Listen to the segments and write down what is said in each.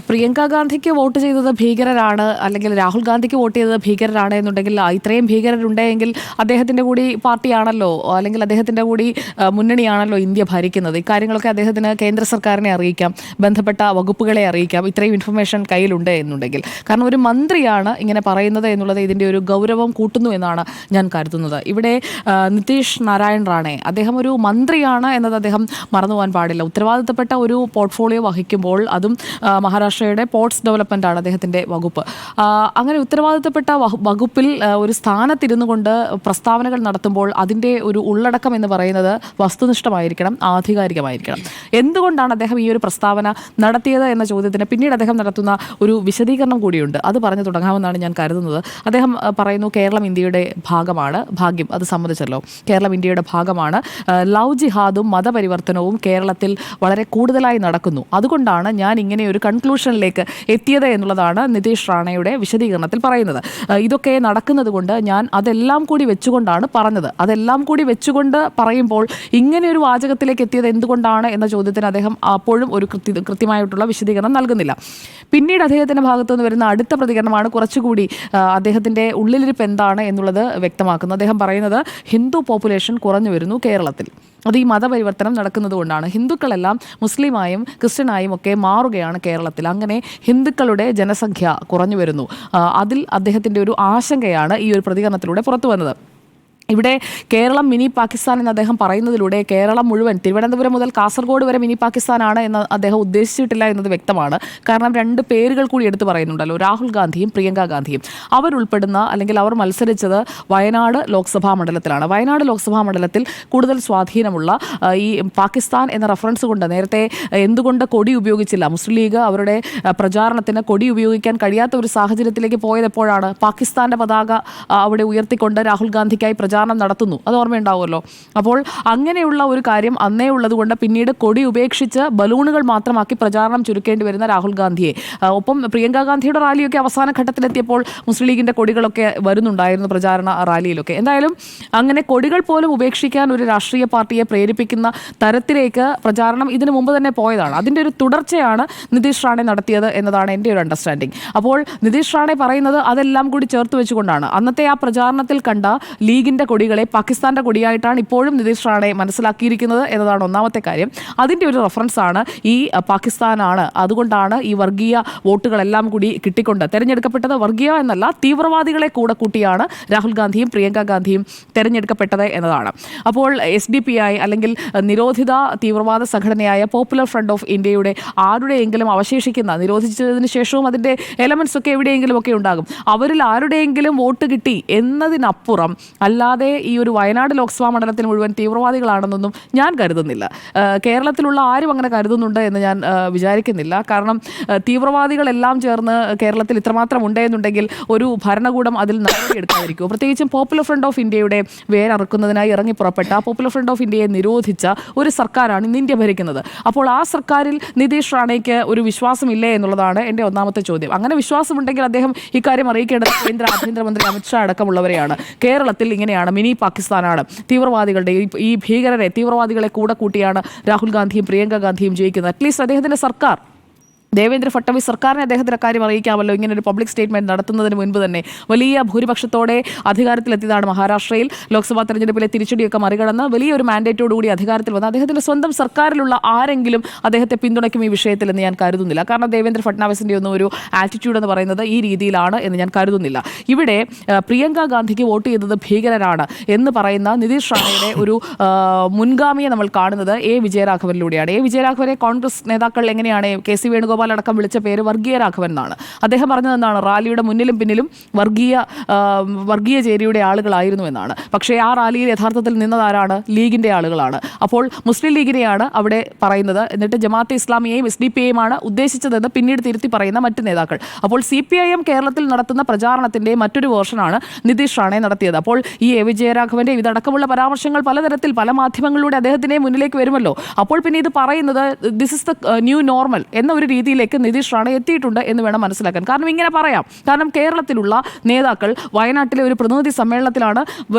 പ്രിയങ്ക ഗാന്ധിക്ക് വോട്ട് ചെയ്തത് ഭീകരരാണ്, അല്ലെങ്കിൽ രാഹുൽ ഗാന്ധിക്ക് വോട്ട് ചെയ്തത് ഭീകരരാണ് എന്നുണ്ടെങ്കിൽ ഇത്രയും ഭീകരരുണ്ടെങ്കിൽ അദ്ദേഹത്തിൻ്റെ കൂടി പാർട്ടിയാണല്ലോ, അല്ലെങ്കിൽ അദ്ദേഹത്തിൻ്റെ കൂടി മുന്നണിയാണല്ലോ ഇന്ത്യ ഭരിക്കുന്നത്. ഇക്കാര്യങ്ങളൊക്കെ അദ്ദേഹത്തിന് കേന്ദ്ര സർക്കാരിനെ അറിയിക്കാം, ബന്ധപ്പെട്ട വകുപ്പുകളെ അറിയിക്കാം, ഇത്രയും ഇൻഫർമേഷൻ കയ്യിലുണ്ട് എന്നുണ്ടെങ്കിൽ. കാരണം ഒരു മന്ത്രിയാണ് ഇങ്ങനെ പറയുന്നത് എന്നുള്ളത് ഇതിൻ്റെ ഒരു ഗൗരവം കൂട്ടുന്നു എന്നാണ് ഞാൻ കരുതുന്നത്. ഇവിടെ നിതീഷ് നാരായൺ റാണെ അദ്ദേഹം ഒരു മന്ത്രിയാണ് എന്നത് അദ്ദേഹം മറന്നുപോകാൻ പാടില്ല. ഉത്തരവാദിത്തപ്പെട്ട ഒരു പോർട്ട്ഫോളിയോ വഹിക്കുമ്പോൾ, അതും മഹാരാഷ്ട്രയുടെ പോർട്സ് ഡെവലപ്മെൻ്റ് ആണ് അദ്ദേഹത്തിൻ്റെ വകുപ്പ്. അങ്ങനെ ഉത്തരവാദിത്തപ്പെട്ട വകുപ്പിൽ ഒരു സ്ഥാനത്തിരുന്നു കൊണ്ട് പ്രസ്താവനകൾ നടത്തുമ്പോൾ അതിൻ്റെ ഒരു ഉള്ളടക്കം എന്ന് പറയുന്നത് വസ്തുനിഷ്ഠമായിരിക്കണം, ആധികാരികമായിരിക്കണം. എന്തുകൊണ്ടാണ് അദ്ദേഹം ഈ ഒരു പ്രസ്താവന നടത്തിയത് എന്ന ചോദ്യത്തിന് പിന്നീട് അദ്ദേഹം നടത്തുന്ന ഒരു വിശദീകരണം കൂടിയുണ്ട്. അത് പറഞ്ഞു തുടങ്ങാമെന്നാണ് ഞാൻ കരുതുന്നത്. അദ്ദേഹം പറയുന്നു, കേരളം ഇന്ത്യയുടെ ഭാഗമാണ്, ഭാഗ്യം അത് സമ്മതിച്ചല്ലോ, കേരളം ഇന്ത്യയുടെ ഭാഗമാണ്, ലവ് ജിഹാദും മതപരിവർത്തനവും കേരളത്തിൽ വളരെ കൂടുതലായി നടക്കുന്നു, അതുകൊണ്ടാണ് ഞാൻ ഇങ്ങനെ ഒരു കൺക്ലൂഷനിലേക്ക് എത്തിയത് എന്നുള്ളതാണ് നിതീഷ് റാണയുടെ വിശദീകരണത്തിൽ പറയുന്നത്. ഇതൊക്കെ നടക്കുന്നത് കൊണ്ട് ഞാൻ അതെല്ലാം കൂടി വെച്ചുകൊണ്ടാണ് പറഞ്ഞത്. അതെല്ലാം കൂടി വെച്ചുകൊണ്ട് പറയുമ്പോൾ ഇങ്ങനെ ഒരു വാചകത്തിലേക്ക് എത്തിയത് എന്തുകൊണ്ടാണ് എന്ന ചോദ്യത്തിന് അദ്ദേഹം അപ്പോഴും ഒരു കൃത്യമായിട്ടുള്ള വിശദീകരണം നൽകുന്നില്ല. പിന്നീട് അദ്ദേഹത്തിൻ്റെ ഭാഗത്തു നിന്ന് വരുന്ന അടുത്ത പ്രതികരണമാണ് കുറച്ചുകൂടി അദ്ദേഹത്തിൻ്റെ ഉള്ളിലിരിപ്പ് എന്താണ് എന്നുള്ളത് വ്യക്തമാക്കുന്നത്. അദ്ദേഹം പറയുന്നത്, ഹിന്ദു പോപ്പുലേഷൻ കുറഞ്ഞു വരുന്നു കേരളത്തിൽ, അത് ഈ മതപരിവർത്തനം നടക്കുന്നത് കൊണ്ടാണ്. ഹിന്ദുക്കളെല്ലാം മുസ്ലിമായും ക്രിസ്ത്യനായും ഒക്കെ മാറുകയാണ് കേരളത്തിൽ. അങ്ങനെ ഹിന്ദുക്കളുടെ ജനസംഖ്യ കുറഞ്ഞു വരുന്നു. അതിൽ അദ്ദേഹത്തിൻ്റെ ഒരു ആശങ്കയാണ് ഈ ഒരു പ്രതികരണത്തിലൂടെ പുറത്തു വന്നത്. ഇവിടെ കേരളം മിനി പാകിസ്ഥാൻ എന്ന് അദ്ദേഹം പറയുന്നതിലൂടെ കേരളം മുഴുവൻ, തിരുവനന്തപുരം മുതൽ കാസർഗോഡ് വരെ മിനി പാകിസ്ഥാനാണ് എന്ന് അദ്ദേഹം ഉദ്ദേശിച്ചിട്ടില്ല എന്നത് വ്യക്തമാണ്. കാരണം രണ്ട് പേരുകൾ കൂടി എടുത്തു പറയുന്നുണ്ടല്ലോ, രാഹുൽ ഗാന്ധിയും പ്രിയങ്ക ഗാന്ധിയും. അവരുൾപ്പെടുന്ന, അല്ലെങ്കിൽ അവർ മത്സരിച്ചത് വയനാട് ലോക്സഭാ മണ്ഡലത്തിലാണ്. വയനാട് ലോക്സഭാ മണ്ഡലത്തിൽ കൂടുതൽ സ്വാധീനമുള്ള ഈ പാകിസ്ഥാൻ എന്ന റെഫറൻസ് കൊണ്ട് നേരത്തെ എന്തുകൊണ്ട് കൊടി ഉപയോഗിച്ചില്ല, മുസ്ലിം ലീഗ് അവരുടെ പ്രചാരണത്തിന് കൊടി ഉപയോഗിക്കാൻ കഴിയാത്ത ഒരു സാഹചര്യത്തിലേക്ക് പോയതെപ്പോഴാണ്? പാകിസ്ഥാന്റെ പതാക അവിടെ ഉയർത്തിക്കൊണ്ട് രാഹുൽ ഗാന്ധിക്കായി പ്രചാരണം നടത്തുന്നു, അത് ഓർമ്മയുണ്ടാവുമല്ലോ. അപ്പോൾ അങ്ങനെയുള്ള ഒരു കാര്യം അന്നേ ഉള്ളതുകൊണ്ട് പിന്നീട് കൊടി ഉപേക്ഷിച്ച് ബലൂണുകൾ മാത്രമാക്കി പ്രചാരണം ചുരുക്കേണ്ടി വരുന്ന രാഹുൽ ഗാന്ധിയെ, ഒപ്പം പ്രിയങ്ക ഗാന്ധിയുടെ റാലിയൊക്കെ അവസാന ഘട്ടത്തിലെത്തിയപ്പോൾ മുസ്ലിം ലീഗിൻ്റെ കൊടികളൊക്കെ വരുന്നുണ്ടായിരുന്നു പ്രചാരണ റാലിയിലൊക്കെ. എന്തായാലും അങ്ങനെ കൊടികൾ പോലും ഉപേക്ഷിക്കാൻ ഒരു രാഷ്ട്രീയ പാർട്ടിയെ പ്രേരിപ്പിക്കുന്ന തരത്തിലേക്ക് പ്രചാരണം ഇതിനു മുമ്പ് തന്നെ പോയതാണ്. അതിൻ്റെ ഒരു തുടർച്ചയാണ് നിതീഷ് റാണെ നടത്തിയത് എന്നതാണ് എൻ്റെ ഒരു അണ്ടർസ്റ്റാൻഡിങ്. അപ്പോൾ നിതീഷ് റാണെ പറയുന്നത് അതെല്ലാം കൂടി ചേർത്ത് വെച്ചുകൊണ്ടാണ്. അന്നത്തെ ആ പ്രചാരണത്തിൽ കണ്ട ലീഗിൻ്റെ കൊടികളെ പാകിസ്ഥാന്റെ കൊടിയായിട്ടാണ് ഇപ്പോഴും നിതീഷ് റാണെ മനസ്സിലാക്കിയിരിക്കുന്നത് എന്നതാണ് ഒന്നാമത്തെ കാര്യം. അതിൻ്റെ ഒരു റെഫറൻസാണ് ഈ പാകിസ്ഥാനാണ്, അതുകൊണ്ടാണ് ഈ വർഗീയ വോട്ടുകളെല്ലാം കൂടി കിട്ടിക്കൊണ്ട് തെരഞ്ഞെടുക്കപ്പെട്ടത്. വർഗീയ എന്നല്ല, തീവ്രവാദികളെ കൂടെ കൂട്ടിയാണ് രാഹുൽ ഗാന്ധിയും പ്രിയങ്ക ഗാന്ധിയും തെരഞ്ഞെടുക്കപ്പെട്ടത് എന്നതാണ്. അപ്പോൾ SDPI അല്ലെങ്കിൽ നിരോധിത തീവ്രവാദ സംഘടനയായ പോപ്പുലർ ഫ്രണ്ട് ഓഫ് ഇന്ത്യയുടെ ആരുടെയെങ്കിലും അവശേഷിക്കുന്ന, നിരോധിച്ചതിന് ശേഷവും അതിൻ്റെ എലമെൻസ് ഒക്കെ എവിടെയെങ്കിലും ഒക്കെ ഉണ്ടാകും, അവരിൽ ആരുടെയെങ്കിലും വോട്ട് കിട്ടി എന്നതിനപ്പുറം അല്ലാതെ ഈ ഒരു വയനാട് ലോക്സഭാ മണ്ഡലത്തിൽ മുഴുവൻ തീവ്രവാദികളാണെന്നൊന്നും ഞാൻ കരുതുന്നില്ല. കേരളത്തിലുള്ള ആരും അങ്ങനെ കരുതുന്നുണ്ട് എന്ന് ഞാൻ വിചാരിക്കുന്നില്ല. കാരണം തീവ്രവാദികളെല്ലാം ചേർന്ന് കേരളത്തിൽ ഇത്രമാത്രം ഉണ്ടെന്നുണ്ടെങ്കിൽ ഒരു ഭരണകൂടം അതിൽ നടപടിയെടുക്കാതിരിക്കുമോ? പ്രത്യേകിച്ചും പോപ്പുലർ ഫ്രണ്ട് ഓഫ് ഇന്ത്യയുടെ വേരറുക്കുന്നതിനായി ഇറങ്ങി പുറപ്പെട്ട, പോപ്പുലർ ഫ്രണ്ട് ഓഫ് ഇന്ത്യയെ നിരോധിച്ച ഒരു സർക്കാരാണ് ഇന്ന് ഇന്ത്യ ഭരിക്കുന്നത്. അപ്പോൾ ആ സർക്കാരിൽ നിതീഷ് റാണയ്ക്ക് ഒരു വിശ്വാസമില്ലേ എന്നുള്ളതാണ് എൻ്റെ ഒന്നാമത്തെ ചോദ്യം. അങ്ങനെ വിശ്വാസമുണ്ടെങ്കിൽ അദ്ദേഹം ഇക്കാര്യം അറിയിക്കേണ്ടത് കേന്ദ്ര ആഭ്യന്തരമന്ത്രി അമിത്ഷാ അടക്കമുള്ളവരെയാണ്. കേരളത്തിൽ ഇങ്ങനെയാണ്, മിനി പാകിസ്ഥാനാണ്, തീവ്രവാദികളുടെ ഈ ഭീകരരെ, തീവ്രവാദികളെ കൂടെ കൂട്ടിയാണ് രാഹുൽ ഗാന്ധിയും പ്രിയങ്ക ഗാന്ധിയും ജയിക്കുന്നത്. അറ്റ്ലീസ്റ്റ് അദ്ദേഹത്തിൻ്റെ സർക്കാർ, ദേവേന്ദ്ര ഫട്നവിസ് സർക്കാരിനെ അദ്ദേഹത്തിൻ്റെ കാര്യം അറിയിക്കാമല്ലോ. ഇങ്ങനെ ഒരു പബ്ലിക് സ്റ്റേറ്റ്മെൻറ്റ് നടത്തുന്നതിന് മുൻപ് തന്നെ വലിയ ഭൂരിപക്ഷത്തോടെ അധികാരത്തിലെത്തിയതാണ് മഹാരാഷ്ട്രയിൽ. ലോക്സഭാ തെരഞ്ഞെടുപ്പിലെ തിരിച്ചടിയൊക്കെ മറികടന്ന് വലിയൊരു മാൻഡേറ്റോടുകൂടി അധികാരത്തിൽ വന്ന അദ്ദേഹത്തിൻ്റെ സ്വന്തം സർക്കാരിലുള്ള ആരെങ്കിലും അദ്ദേഹത്തെ പിന്തുണയ്ക്കും ഈ വിഷയത്തിൽ എന്ന് ഞാൻ കരുതുന്നില്ല. കാരണം ദേവേന്ദ്ര ഫട്നാവിസിൻ്റെ ഒന്നും ഒരു ആറ്റിറ്റ്യൂഡ് എന്ന് പറയുന്നത് ഈ രീതിയിലാണ് എന്ന് ഞാൻ കരുതുന്നില്ല. ഇവിടെ പ്രിയങ്ക ഗാന്ധിക്ക് വോട്ട് ചെയ്തത് ഭീകരരാണ് എന്ന് പറയുന്ന നിതീഷ് റാണയുടെ ഒരു മുൻഗാമിയെ നമ്മൾ കാണുന്നത് വിജയരാഘവനിലൂടെയാണ്. വിജയരാഘവനെ കോൺഗ്രസ് നേതാക്കൾ എങ്ങനെയാണ്, KC വേണുഗോപാൽ അടക്കം വിളിച്ച പേര് വർഗീയ രാഘവൻ എന്നാണ്. അദ്ദേഹം പറഞ്ഞത് എന്താണ്? റാലിയുടെ മുന്നിലും പിന്നിലും വർഗീയ ചേരിയുടെ ആളുകളായിരുന്നു എന്നാണ്. പക്ഷേ ആ റാലിയിൽ യഥാർത്ഥത്തിൽ നിന്നതാരാണ്? ലീഗിൻ്റെ ആളുകളാണ്. അപ്പോൾ മുസ്ലിം ലീഗിനെയാണ് അവിടെ പറയുന്നത്, എന്നിട്ട് ജമാഅത്തെ ഇസ്ലാമിയെയും SDPയെയുമാണ് ഉദ്ദേശിച്ചതെന്ന് പിന്നീട് തിരുത്തി പറയുന്ന മറ്റ് നേതാക്കൾ. അപ്പോൾ CPIM കേരളത്തിൽ നടത്തുന്ന പ്രചാരണത്തിൻ്റെ മറ്റൊരു വേർഷനാണ് നിതീഷ് റാണെ നടത്തിയത്. അപ്പോൾ ഈ വിജയരാഘവൻ്റെ ഇതടക്കമുള്ള പരാമർശങ്ങൾ പലതരത്തിൽ പല മാധ്യമങ്ങളിലൂടെ അദ്ദേഹത്തിൻ്റെ മുന്നിലേക്ക് വരുമല്ലോ. അപ്പോൾ പിന്നെ ഇത് പറയുന്നത് this is the new normal എന്ന ഒരു രീതി രീതിയിലേക്ക് നിതീഷ് റാണെ എത്തിയിട്ടുണ്ട് എന്ന് വേണം മനസ്സിലാക്കാൻ. കാരണം ഇങ്ങനെ പറയാം, കാരണം കേരളത്തിലുള്ള നേതാക്കൾ വയനാട്ടിലെ ഒരു പ്രതിനിധി സമ്മേളനത്തിലാണ്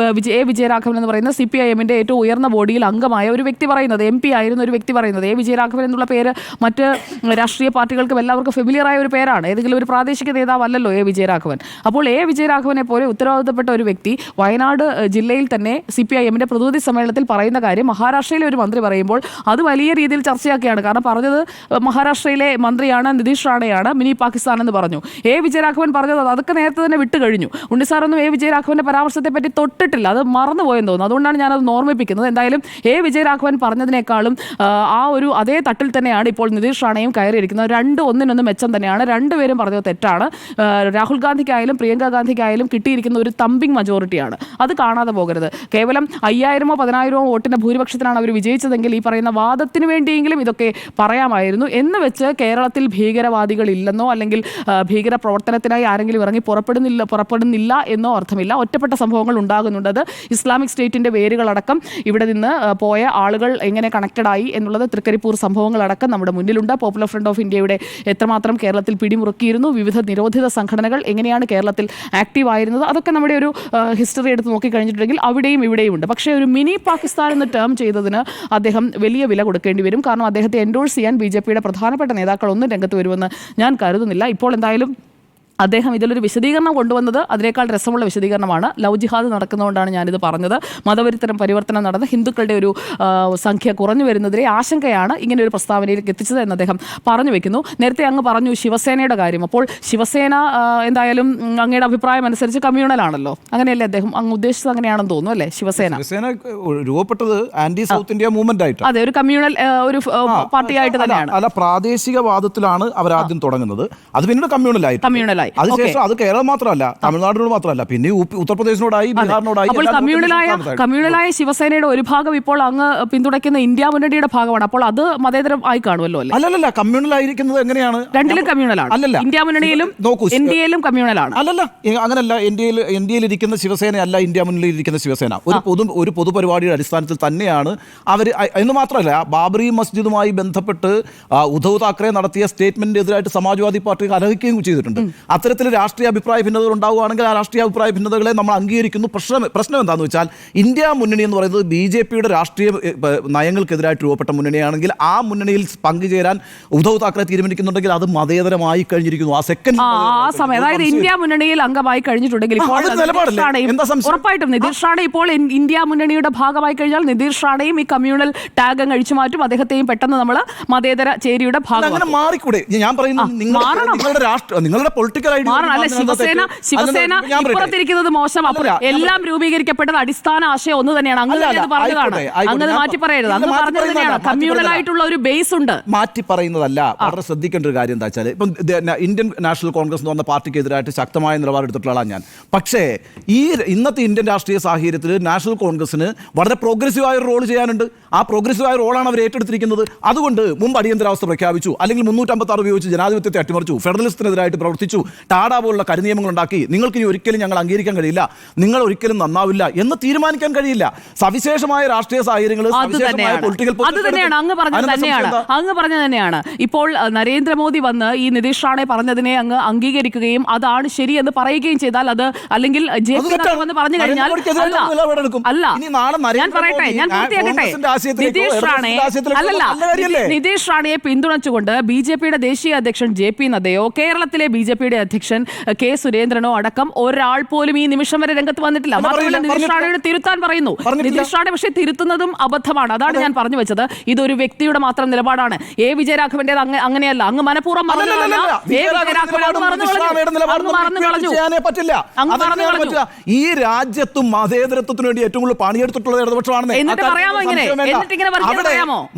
എ വിജയരാഘവൻ എന്ന് പറയുന്ന CPIM-ന്റെ ഏറ്റവും ഉയർന്ന ബോഡിയിൽ അംഗമായ ഒരു വ്യക്തി പറയുന്നത്, MP ആയിരുന്ന ഒരു വ്യക്തി പറയുന്നത്. എ വിജയരാഘവൻ എന്നുള്ള പേര് മറ്റ് രാഷ്ട്രീയ പാർട്ടികൾക്കും എല്ലാവർക്കും ഫെമിലിയറായ ഒരു പേരാണ്. ഏതെങ്കിലും ഒരു പ്രാദേശിക നേതാവല്ലല്ലോ എ വിജയരാഘവൻ. അപ്പോൾ എ വിജയരാഘവനെ പോലെ ഉത്തരവാദിത്തപ്പെട്ട ഒരു വ്യക്തി വയനാട് ജില്ലയിൽ തന്നെ CPIM-ന്റെ പ്രതിനിധി സമ്മേളനത്തിൽ പറയുന്ന കാര്യം മഹാരാഷ്ട്രയിലെ ഒരു മന്ത്രി പറയുമ്പോൾ അത് വലിയ രീതിയിൽ ചർച്ചയാക്കിയാണ്. കാരണം പറഞ്ഞത് മഹാരാഷ്ട്രയിലെ മന്ത്രിയാണ്, നിതീഷ് റാണയാണ്, മിനി പാകിസ്ഥാൻ എന്ന് പറഞ്ഞു. എ വിജയരാഘവൻ പറഞ്ഞത് അതൊക്കെ നേരത്തെ തന്നെ വിട്ടു കഴിഞ്ഞു. ഉണ്ണിസാറൊന്നും എ വിജയരാഘവന്റെ പരാമർശത്തെ പറ്റി തൊട്ടിട്ടില്ല, അത് മറന്നുപോയെന്ന് തോന്നുന്നു. അതുകൊണ്ടാണ് ഞാനത് ഓർമ്മിപ്പിക്കുന്നത്. എന്തായാലും എ വിജയരാഘവൻ പറഞ്ഞതിനേക്കാളും അതേ തട്ടിൽ തന്നെയാണ് ഇപ്പോൾ നിതീഷ് റാണയും കയറിയിരിക്കുന്നത്. ഒന്നിനൊന്ന് മെച്ചം തന്നെയാണ്. രണ്ടുപേരും പറഞ്ഞത് തെറ്റാണ്. രാഹുൽ ഗാന്ധിക്കായാലും പ്രിയങ്ക ഗാന്ധിക്കായാലും കിട്ടിയിരിക്കുന്ന ഒരു തമ്പിങ് മജോറിറ്റിയാണ്. അത് കാണാതെ പോകരുത്. കേവലം 5000-ഓ 10,000-ഓ വോട്ടിന്റെ ഭൂരിപക്ഷത്തിനാണ് അവർ വിജയിച്ചതെങ്കിൽ ഈ പറയുന്ന വാദത്തിന് വേണ്ടിയെങ്കിലും ഇതൊക്കെ പറയാമായിരുന്നു. എന്ന് വെച്ച് കേരളത്തിൽ ഭീകരവാദികൾ ഇല്ലെന്നോ അല്ലെങ്കിൽ ഭീകര പ്രവർത്തനത്തിനായി ആരെങ്കിലും ഇറങ്ങി പുറപ്പെടുന്നില്ല എന്നോ അർത്ഥമില്ല. ഒറ്റപ്പെട്ട സംഭവങ്ങൾ ഉണ്ടാകുന്നുണ്ട്. അത് ഇസ്ലാമിക് സ്റ്റേറ്റിന്റെ വേരുകളടക്കം ഇവിടെ നിന്ന് പോയ ആളുകൾ എങ്ങനെ കണക്റ്റഡ് ആയി എന്നുള്ളത് തൃക്കരിപ്പൂർ സംഭവങ്ങളടക്കം നമ്മുടെ മുന്നിലുണ്ട്. പോപ്പുലർ ഫ്രണ്ട് ഓഫ് ഇന്ത്യയുടെ എത്രമാത്രം കേരളത്തിൽ പിടിമുറുക്കിയിരുന്നു, വിവിധ നിരോധിത സംഘടനകൾ എങ്ങനെയാണ് കേരളത്തിൽ ആക്റ്റീവ് ആയിരുന്നത്, അതൊക്കെ നമ്മുടെ ഒരു ഹിസ്റ്ററി എടുത്ത് നോക്കിക്കഴിഞ്ഞിട്ടുണ്ടെങ്കിൽ അവിടെയും ഇവിടെയും ഉണ്ട്. പക്ഷേ ഒരു മിനി പാകിസ്ഥാൻ എന്ന് ടേം ചെയ്തതിന് അദ്ദേഹം വലിയ വില കൊടുക്കേണ്ടി വരും. കാരണം അദ്ദേഹത്തെ എൻഡോഴ്സ് ചെയ്യാൻ BJP-യുടെ പ്രധാനപ്പെട്ട നേതാക്കളൊന്നും രംഗത്ത് വരുമെന്ന് ഞാൻ കരുതുന്നില്ല. ഇപ്പോൾ എന്തായാലും അദ്ദേഹം ഇതിലൊരു വിശദീകരണം കൊണ്ടുവന്നത് അതിനേക്കാൾ രസമുള്ള വിശദീകരണമാണ്. ലവ് ജിഹാദ് നടക്കുന്നതുകൊണ്ടാണ് ഞാനിത് പറഞ്ഞത്. പരിവർത്തനം നടന്ന് ഹിന്ദുക്കളുടെ ഒരു സംഖ്യ കുറഞ്ഞു വരുന്നതിലെ ആശങ്കയാണ് ഇങ്ങനെ ഒരു പ്രസ്താവനയിലേക്ക് എത്തിച്ചത് എന്ന് അദ്ദേഹം പറഞ്ഞു വെക്കുന്നു. നേരത്തെ അങ്ങ് പറഞ്ഞു ശിവസേനയുടെ കാര്യം. അപ്പോൾ ശിവസേന എന്തായാലും അങ്ങയുടെ അഭിപ്രായം അനുസരിച്ച് കമ്മ്യൂണലാണല്ലോ, അങ്ങനെയല്ലേ അദ്ദേഹം അങ്ങ് ഉദ്ദേശിച്ചത്? അങ്ങനെയാണെന്ന് തോന്നുന്നു അല്ലേ? ശിവസേന രൂപപ്പെട്ടത് ആന്റി സൗത്ത് ഇന്ത്യ മൂവ്മെന്റ് ആയിട്ട്, അതെ, ഒരു കമ്മ്യൂണൽ ഒരു പാർട്ടിയായിട്ട് തന്നെയാണ്. അല്ല, പ്രാദേശികവാദത്തിലാണ് അവർ ആദ്യം തുടങ്ങുന്നത്. അത് പിന്നീട് കമ്മ്യൂണലായി. അതിനുശേഷം അത് കേരളം മാത്രമല്ല, തമിഴ്നാടിനോട് മാത്രമല്ല, പിന്നെ ഉത്തർപ്രദേശിനോടായി, ബീഹാറിനോടായി. അപ്പോൾ കമ്മ്യൂണലായ ശിവസേനയുടെ ഒരു ഭാഗം ഇപ്പോൾ അങ്ങ് പിന്തുണയ്ക്കുന്ന ഇന്ത്യ മുന്നണിയുടെ ഭാഗമാണ്. അപ്പോൾ അത് മതേതരം ആയി കാണുമല്ലോ അല്ലേ? അല്ലല്ല, കമ്മ്യൂണലായിരിക്കുന്നത് എങ്ങനെയാണ്? രണ്ടിലും കമ്മ്യൂണലാണ്. അല്ലല്ല, ഇന്ത്യ മുന്നണിയിലും NDA-യിലും കമ്മ്യൂണലാണ്. അല്ലല്ല, അങ്ങനല്ല. ഇന്ത്യയിൽ ഇരിക്കുന്ന ശിവസേന അല്ല ഇന്ത്യ മുന്നണിയിൽ ഇരിക്കുന്ന ശിവസേന. ഒരു പൊതുപരിപാടിയുടെ അടിസ്ഥാനത്തിൽ തന്നെയാണ് അവർ. എന്ന് മാത്രമല്ല, ബാബറി മസ്ജിദുമായി ബന്ധപ്പെട്ട് ഉദ്ധവ് താക്കറെ നടത്തിയ സ്റ്റേറ്റ്മെന്റിനെതിരായിട്ട് സമാജ്വാദി പാർട്ടി കലഹിക്കുകയും ചെയ്തിട്ടുണ്ട്. അത്തരത്തിൽ രാഷ്ട്രീയ അഭിപ്രായ ഭിന്നതകൾ ഉണ്ടാവുകയാണെങ്കിൽ ആ രാഷ്ട്രീയ അഭിപ്രായ ഭിന്നതകളെ നമ്മൾ അംഗീകരിക്കുന്നു. പ്രശ്നം എന്താണെന്ന് വെച്ചാൽ, ഇന്ത്യ മുന്നണി എന്ന് പറയുന്നത് BJP-യുടെ രാഷ്ട്രീയ നയങ്ങൾക്കെതിരായിട്ട് രൂപപ്പെട്ട മുന്നണിയാണെങ്കിൽ ആ മുന്നണിയിൽ പങ്കുചേരാൻ ഉദ്ധവ് താക്കറെ തീരുമാനിക്കുന്നുണ്ടെങ്കിൽ അത് മതേതരമായി കഴിഞ്ഞിരിക്കുന്നു. ആ സമയം, അതായത് ഇന്ത്യ മുന്നണിയിൽ അംഗമായി കഴിഞ്ഞിട്ടുണ്ടെങ്കിൽ ഉറപ്പായിട്ടും നിതീഷ് റാണെ ഇപ്പോൾ ഇന്ത്യ മുന്നണിയുടെ ഭാഗമായി കഴിഞ്ഞാൽ നിതീഷ് റാണയും ഈ കമ്മ്യൂണൽ ടാഗ് അങ്ങ് അഴിച്ചു മാറ്റും. അദ്ദേഹത്തെയും പെട്ടെന്ന് നമ്മൾ മതേതര ചേരിയുടെ ഭാഗം. അങ്ങനെ മാറിക്കൂടെ? ഞാൻ പറയുന്നത് നിങ്ങളുടെ പൊളിറ്റിക്കൽ ശിവസേന ഇപ്പുറത്തിരിക്കുന്നത് മോശം, എല്ലാം രൂപീകരിക്കപ്പെട്ടത് അടിസ്ഥാന ആശയം ഒന്ന് തന്നെയാണ്. അങ്ങനെ പറഞ്ഞതാണ്, അങ്ങനെ മാറ്റി പറയരുത്. അന്ന് പറഞ്ഞത് തന്നെയാണ്, കമ്മ്യൂണൽ ആയിട്ടുള്ള ഒരു ബേസ് ഉണ്ട്. മാറ്റി പറയുന്നതല്ല. വളരെ ശ്രദ്ധിക്കേണ്ട ഒരു കാര്യം എന്താ വെച്ചാൽ, ഇപ്പം ഇന്ത്യൻ നാഷണൽ കോൺഗ്രസ് എന്ന് പറഞ്ഞ പാർട്ടിക്കെതിരായിട്ട് ശക്തമായ നിലപാടെടുത്തിട്ടുള്ള ആളാണ് ഞാൻ. പക്ഷേ ഇന്നത്തെ ഇന്ത്യൻ രാഷ്ട്രീയ സാഹചര്യത്തിൽ നാഷണൽ കോൺഗ്രസിന് വളരെ പ്രോഗ്രസീവായ ഒരു റോൾ ചെയ്യാനുണ്ട്. ആ പ്രോഗ്രസീവായ റോളാണ് അവർ ഏറ്റെടുത്തിരിക്കുന്നത്. അതുകൊണ്ട് മുമ്പ് അടിയന്തരാവസ്ഥ പ്രഖ്യാപിച്ചു, അല്ലെങ്കിൽ 356 ഉപയോഗിച്ച് ജനാധിപത്യത്തെ അട്ടിമറിച്ചു, ഫെഡറലിസത്തിനെതിരായിട്ട് പ്രവർത്തിച്ചു, ടാഡ പോലുള്ള കരിനിയമങ്ങൾ ഉണ്ടാക്കി. നിങ്ങൾക്ക് ഇനി ഒരിക്കലും ഞങ്ങൾ അംഗീകരിക്കാൻ കഴിയില്ല, നിങ്ങൾ ഒരിക്കലും നന്നാവില്ല എന്ന് തീരുമാനിക്കാൻ കഴിയില്ല. സവിശേഷമായ രാഷ്ട്രീയ സാഹചര്യങ്ങൾ, അങ്ങ് പറഞ്ഞത് തന്നെയാണ്. ഇപ്പോൾ നരേന്ദ്രമോദി വന്ന് ഈ നിതീഷ് റാണെ പറഞ്ഞതിനെ അങ്ങ് അംഗീകരിക്കുകയും അതാണ് ശരി എന്ന് പറയുകയും ചെയ്താൽ, അത് അല്ലെങ്കിൽ പറഞ്ഞു കഴിഞ്ഞാൽ ഞാൻ പറയട്ടെ, ഞാൻ പൂർത്തിയാക്കട്ടെ. നിതീഷ് റാണയെ പിന്തുണച്ചുകൊണ്ട് BJP-യുടെ ദേശീയ അധ്യക്ഷൻ JP നദ്ദയോ കേരളത്തിലെ BJP-യുടെ അധ്യക്ഷൻ K സുരേന്ദ്രനോ അടക്കം ഒരാൾ പോലും ഈ നിമിഷം വരെ രംഗത്ത് വന്നിട്ടില്ല. മാത്രമല്ല നിതീഷ് റാണയോട് തിരുത്താൻ പറയുന്നു. നിതീഷ് റാണെ പക്ഷേ തിരുത്തുന്നതും അബദ്ധമാണ്. അതാണ് ഞാൻ പറഞ്ഞു വെച്ചത്. ഇതൊരു വ്യക്തിയുടെ മാത്രം നിലപാടാണ്. എ വിജയരാഘവന്റേത് അങ്ങനെയല്ല. അങ്ങ് മനഃപൂർവ്വം ഈ രാജ്യത്തും മതേതരത്വത്തിന് വേണ്ടി ഏറ്റവും കൂടുതൽ പണിയെടുത്തിട്ടുള്ളത് ഇടതുപക്ഷമാണ്.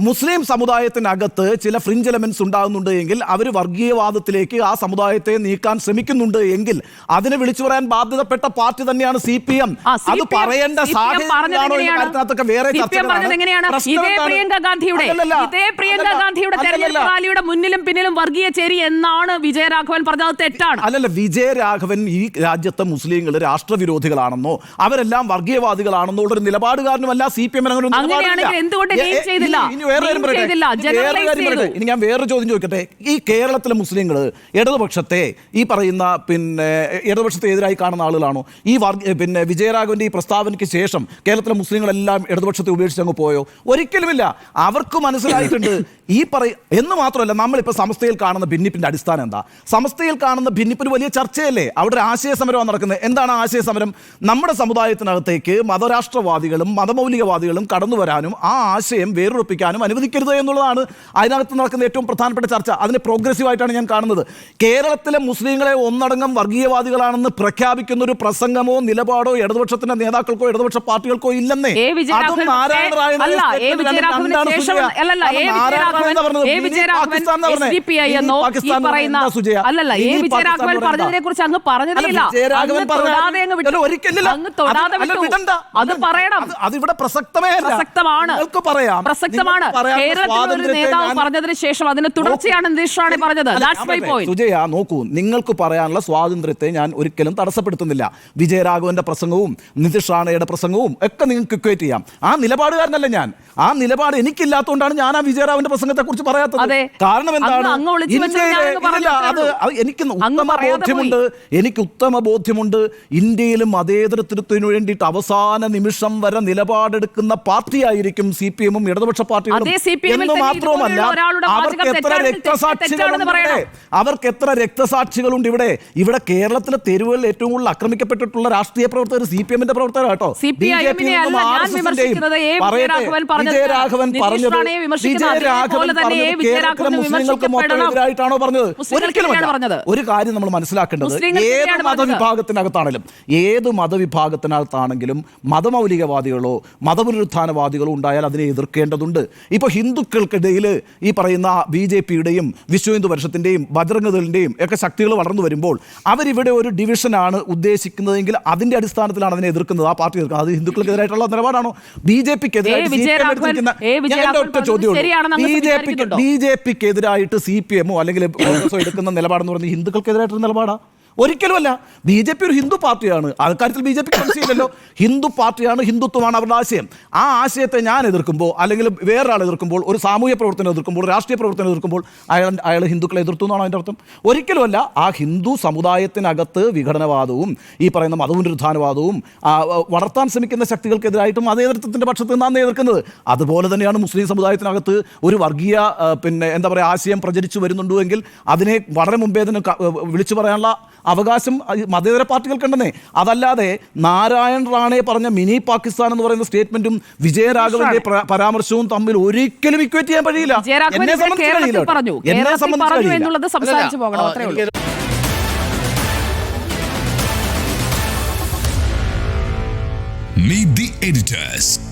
മുസ്ലിം സമുദായത്തിനകത്ത് ചില ഫ്രിഞ്ച് എലമെന്റ്സ് ഉണ്ടാകുന്നുണ്ട് എങ്കിൽ അവർ വർഗീയവാദത്തിലേക്ക് ആ സമുദായത്തെ നീക്കാൻ എടുക്കാൻ ശ്രമിക്കുന്നുണ്ട് എങ്കിൽ അതിനെ വിളിച്ചു പറയാൻ ബാധ്യതപ്പെട്ട പാർട്ടി തന്നെയാണ് CPM. അത് പറയേണ്ട സാഹചര്യമാണോ എന്ന കാര്യത്തിനകത്തൊക്കെ വേറെ ചർച്ചകളാണ്. മുന്നിലും പിന്നിലും വർഗീയ ചേരി എന്നാണ് വിജയരാഘവൻ പറഞ്ഞത്. തെറ്റാണ്. അല്ലല്ല, വിജയരാഘവൻ ഈ രാജ്യത്തെ മുസ്ലിങ്ങൾ രാഷ്ട്രവിരോധികളാണെന്നോ അവരെല്ലാം വർഗീയവാദികളാണെന്നോ ഉള്ളൊരു നിലപാടുകാരനുമല്ല CPM. ഇനി ഞാൻ വേറൊരു ചോദ്യം ചോദിക്കട്ടെ. ഈ കേരളത്തിലെ മുസ്ലിങ്ങൾ ഇടതുപക്ഷത്തെ ഈ പറയുന്ന ഇടതുപക്ഷത്തെ എതിരായി കാണുന്ന ആളുകളാണോ? ഈ വിജയരാഘവന്റെ ഈ പ്രസ്താവനയ്ക്ക് ശേഷം കേരളത്തിലെ മുസ്ലിങ്ങളെല്ലാം ഇടതുപക്ഷത്തെ ഉപേക്ഷിച്ച് അങ്ങ് പോയോ? ഒരിക്കലുമില്ല. അവർക്ക് മനസ്സിലായിട്ടുണ്ട് എന്ന് മാത്രമല്ല, നമ്മളിപ്പോൾ സമസ്തയിൽ കാണുന്ന ഭിന്നിപ്പിന്റെ അടിസ്ഥാനം എന്താ? സമസ്തയിൽ കാണുന്ന ഭിന്നിപ്പിന് വലിയ ചർച്ചയല്ലേ? അവിടെ ഒരു ആശയ സമരമാണ് നടക്കുന്നത്. എന്താണ് ആശയ സമരം? നമ്മുടെ സമുദായത്തിനകത്തേക്ക് മതരാഷ്ട്രവാദികളും മതമൗലികവാദികളും കടന്നു വരാനും ആ ആശയം വേറുറപ്പിക്കാനും അനുവദിക്കരുത് എന്നുള്ളതാണ് അതിനകത്ത് നടക്കുന്ന ഏറ്റവും പ്രധാനപ്പെട്ട ചർച്ച. അതിന് പ്രോഗ്രസീവായിട്ടാണ് ഞാൻ കാണുന്നത്. കേരളത്തിലെ മുസ്ലിങ്ങളെ ഒന്നടങ്കം വർഗീയവാദികളാണെന്ന് പ്രഖ്യാപിക്കുന്ന ഒരു പ്രസംഗമോ നിലപാടോ ഇടതുപക്ഷത്തിന്റെ നേതാക്കൾക്കോ ഇടതുപക്ഷ പാർട്ടികൾക്കോ ഇല്ലെന്നേ. അതും നാരായണ റായ് അതിവിടെ പ്രസക്തമേ പറഞ്ഞതിന് ശേഷം അതിന് തുടർച്ചയാണ് നിതീഷ് പറഞ്ഞത്. സുജയ, നോക്കൂ, നിങ്ങൾക്ക് പറയാനുള്ള സ്വാതന്ത്ര്യത്തെ ഞാൻ ഒരിക്കലും തടസ്സപ്പെടുത്തുന്നില്ല. വിജയരാഘവന്റെ പ്രസംഗവും നിതീഷ് റാണയുടെ പ്രസംഗവും ഒക്കെ നിങ്ങൾക്ക് ഇക്വേറ്റ് ചെയ്യാം. ആ നിലപാടുകാരനല്ല ഞാൻ. ആ നിലപാട് എനിക്കില്ലാത്തതുകൊണ്ടാണ് ഞാൻ ആ വിജയരാഘവന്റെ പ്രസംഗത്തെ കുറിച്ച് പറയാത്തത്. കാരണം എന്താണ്? എനിക്ക് ഉത്തമ ബോധ്യമുണ്ട്. ഇന്ത്യയിൽ മതേതരത്വത്തിന് വേണ്ടിയിട്ട് അവസാന നിമിഷം വരെ നിലപാടെടുക്കുന്ന പാർട്ടിയായിരിക്കും CPM-ഉം ഇടതുപക്ഷ പാർട്ടികളും. എന്ന് മാത്രമല്ല, അവർക്ക് എത്ര രക്തസാക്ഷികളുണ്ട് ഇവിടെ. ഇവിടെ കേരളത്തിലെ തെരുവുകളിൽ ഏറ്റവും കൂടുതൽ ആക്രമിക്കപ്പെട്ടിട്ടുള്ള രാഷ്ട്രീയ പ്രവർത്തകർ CPM-ന്റെ പ്രവർത്തകർ കേട്ടോ. വിജയരാഘവൻ മുസ്ലിങ്ങൾക്ക് മൊത്തമെതിരായിട്ടാണോ പറഞ്ഞത്? ഒരിക്കലും. ഒരു കാര്യം നമ്മൾ മനസ്സിലാക്കേണ്ടത്, ഏത് മതവിഭാഗത്തിനകത്താണെങ്കിലും മതമൗലികവാദികളോ മതപുനരുത്ഥാനവാദികളോ ഉണ്ടായാൽ അതിനെ എതിർക്കേണ്ടതുണ്ട്. ഇപ്പൊ ഹിന്ദുക്കൾക്കിടയിൽ ഈ പറയുന്ന BJP-യുടെയും വിശ്വ ഹിന്ദു പരിഷത്തിന്റെയും ബജ്രംഗദളിന്റെയും ഒക്കെ ശക്തികൾ വളർന്നു വരുമ്പോൾ അവരിവിടെ ഒരു ഡിവിഷനാണ് ഉദ്ദേശിക്കുന്നതെങ്കിൽ അതിന്റെ അടിസ്ഥാനത്തിലാണ് അതിനെ എതിർക്കുന്നത്. ആ പാർട്ടി എതിർക്കുന്നത്. അത് ഹിന്ദുക്കൾക്കെതിരായിട്ടുള്ള നിലപാടാണോ? BJP-ക്കെതിരായിട്ട് CPM-ഓ അല്ലെങ്കിൽ എടുക്കുന്ന നിലപാടെന്ന് പറയുന്നത് ഹിന്ദുക്കൾക്കെതിരായിട്ടൊരു നിലപാടാ? ഒരിക്കലുമല്ല. BJP ഒരു ഹിന്ദു പാർട്ടിയാണ്. അക്കാര്യത്തിൽ BJP സംശയമില്ലല്ലോ. ഹിന്ദു പാർട്ടിയാണ്, ഹിന്ദുത്വമാണ് അവരുടെ ആശയം. ആ ആശയത്തെ ഞാൻ എതിർക്കുമ്പോൾ അല്ലെങ്കിൽ വേറൊരാൾ എതിർക്കുമ്പോൾ, ഒരു സാമൂഹ്യ പ്രവർത്തനം എതിർക്കുമ്പോൾ, രാഷ്ട്രീയ പ്രവർത്തനം എതിർക്കുമ്പോൾ അയാൾ ഹിന്ദുക്കളെ എതിർത്തു എന്നാണ് അതിൻ്റെ അർത്ഥം? ഒരിക്കലുമല്ല. ആ ഹിന്ദു സമുദായത്തിനകത്ത് വിഘടനവാദവും ഈ പറയുന്ന മതപുനരുത്ഥാനവാദവും വളർത്താൻ ശ്രമിക്കുന്ന ശക്തികൾക്കെതിരായിട്ടും മതേതരത്വത്തിൻ്റെ പക്ഷത്ത് നിന്നാണ് എതിർക്കുന്നത്. അതുപോലെ തന്നെയാണ് മുസ്ലിം സമുദായത്തിനകത്ത് ഒരു വർഗീയ ആശയം പ്രചരിച്ചു വരുന്നുണ്ടെങ്കിൽ അതിനെ വളരെ മുമ്പേ തന്നെ വിളിച്ചു പറയാനുള്ള അവകാശം മതേതര പാർട്ടികൾക്കുണ്ടെന്നേ. അതല്ലാതെ നാരായൺ റാണെ പറഞ്ഞ മിനി പാകിസ്ഥാൻ എന്ന് പറയുന്ന സ്റ്റേറ്റ്മെന്റും വിജയരാഘവന്റെ പരാമർശവും തമ്മിൽ ഒരിക്കലും ഇക്വേറ്റ് ചെയ്യാൻ കഴിയില്ല. എന്നെ സംബന്ധിച്ച് Meet the editors.